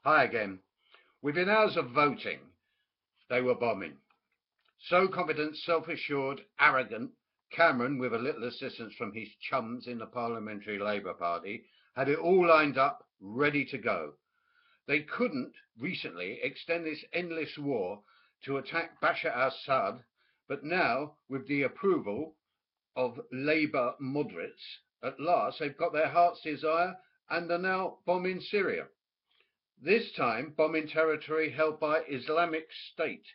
Hi again. Within hours of voting, they were bombing. So confident, self-assured, arrogant, Cameron, with a little assistance from his chums in the Parliamentary Labour Party, had it all lined up, ready to go. They couldn't recently extend this endless war to attack Bashar al-Assad, but now, with the approval of Labour moderates, at last they've got their heart's desire and are now bombing Syria. This time bombing territory held by Islamic State.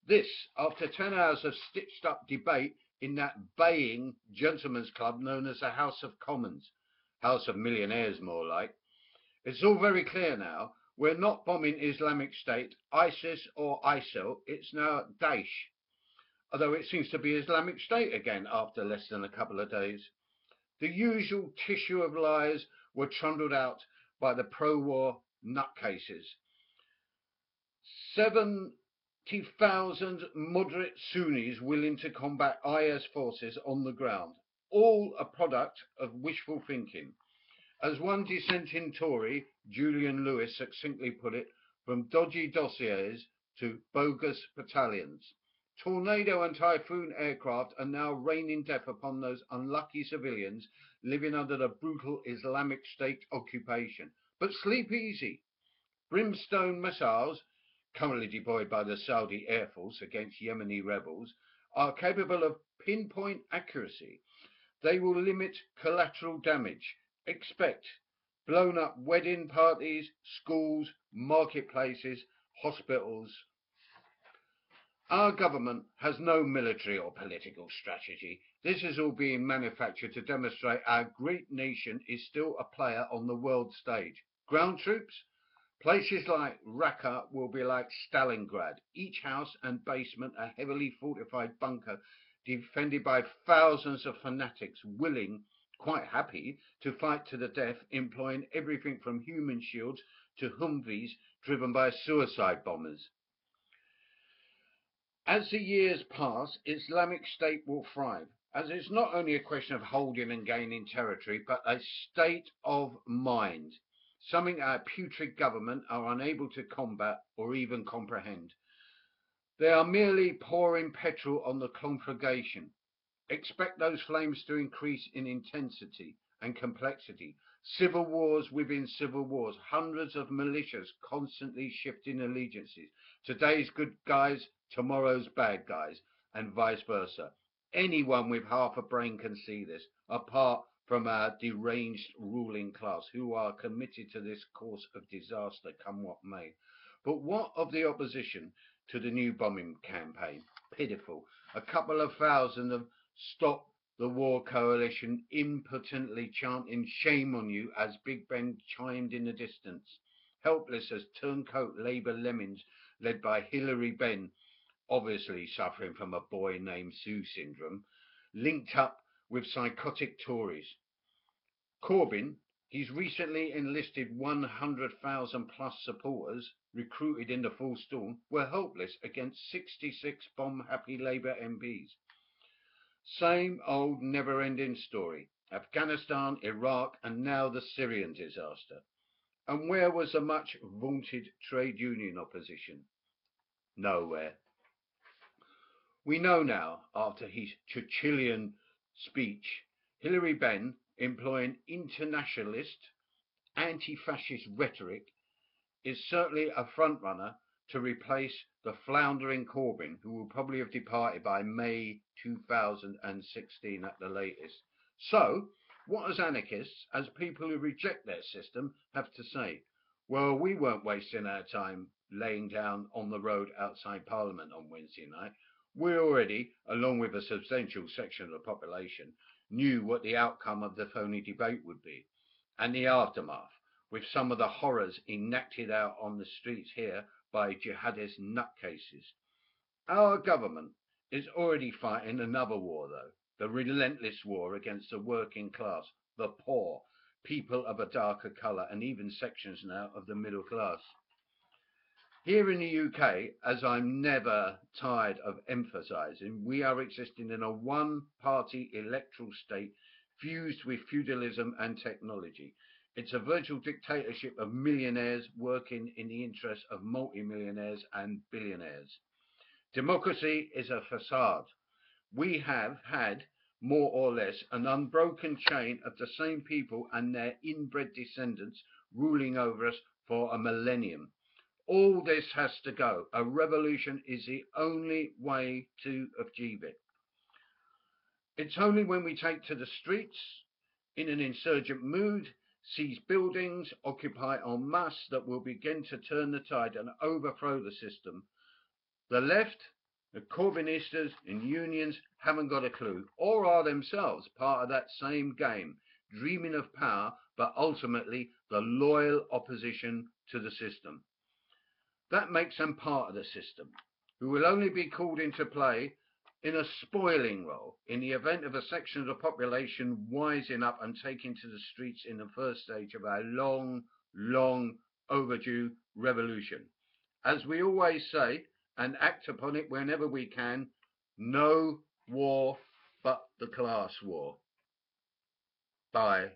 This after 10 hours of stitched up debate in that baying gentlemen's club known as the House of Commons. House of Millionaires, more like. It's all very clear now. We're not bombing Islamic State, ISIS or ISIL. It's now Daesh. Although it seems to be Islamic State again after less than a couple of days. The usual tissue of lies were trundled out by the pro-war nutcases. 70,000 moderate Sunnis willing to combat IS forces on the ground, all a product of wishful thinking. As one dissenting Tory, Julian Lewis, succinctly put it, from dodgy dossiers to bogus battalions. Tornado and Typhoon aircraft are now raining death upon those unlucky civilians living under the brutal Islamic State occupation. But sleep easy. Brimstone missiles, currently deployed by the Saudi Air Force against Yemeni rebels, are capable of pinpoint accuracy. They will limit collateral damage. Expect blown up wedding parties, schools, marketplaces, hospitals. Our government has no military or political strategy. This is all being manufactured to demonstrate our great nation is still a player on the world stage. Ground troops? Places like Raqqa will be like Stalingrad, each house and basement a heavily fortified bunker defended by thousands of fanatics willing, quite happy, to fight to the death, employing everything from human shields to Humvees driven by suicide bombers. As the years pass, Islamic State will thrive, as it's not only a question of holding and gaining territory, but a state of mind, something our putrid government are unable to combat or even comprehend. They are merely pouring petrol on the conflagration. Expect those flames to increase in intensity and complexity. Civil wars within civil wars, hundreds of militias constantly shifting allegiances. Today's good guys, tomorrow's bad guys, and vice versa. Anyone with half a brain can see this, apart from our deranged ruling class, who are committed to this course of disaster, come what may. But what of the opposition to the new bombing campaign? Pitiful. A couple of thousand of Stop the War coalition impotently chanting shame on you as Big Ben chimed in the distance. Helpless as turncoat Labour lemmings led by Hilary Benn, obviously suffering from a boy named Sue syndrome, linked up with psychotic Tories. Corbyn, he's recently enlisted 100,000 plus supporters, recruited in the full storm, were helpless against 66 bomb-happy Labour MPs. Same old never-ending story. Afghanistan, Iraq, and now the Syrian disaster. And where was the much vaunted trade union opposition? Nowhere. We know now, after his Churchillian speech, Hilary Benn, employing internationalist, anti-fascist rhetoric, is certainly a frontrunner to replace the floundering Corbyn, who will probably have departed by May 2016 at the latest. So, what as anarchists, as people who reject their system, have to say? Well, we weren't wasting our time laying down on the road outside Parliament on Wednesday night. We already, along with a substantial section of the population, knew what the outcome of the phony debate would be, and the aftermath, with some of the horrors enacted out on the streets here by jihadist nutcases. Our government is already fighting another war, though, the relentless war against the working class, the poor, people of a darker colour, and even sections now of the middle class. Here in the UK, as I'm never tired of emphasising, we are existing in a one-party electoral state fused with feudalism and technology. It's a virtual dictatorship of millionaires working in the interest of multimillionaires and billionaires. Democracy is a facade. We have had, more or less, an unbroken chain of the same people and their inbred descendants ruling over us for a millennium. All this has to go. A revolution is the only way to achieve it. It's only when we take to the streets in an insurgent mood, seize buildings, occupy en masse, that will begin to turn the tide and overthrow the system. The left, the Corbynistas and unions haven't got a clue, or are themselves part of that same game, dreaming of power, but ultimately the loyal opposition to the system. That makes them part of the system, who will only be called into play in a spoiling role in the event of a section of the population wising up and taking to the streets in the first stage of our long, long overdue revolution. As we always say, and act upon it whenever we can, no war but the class war. Bye.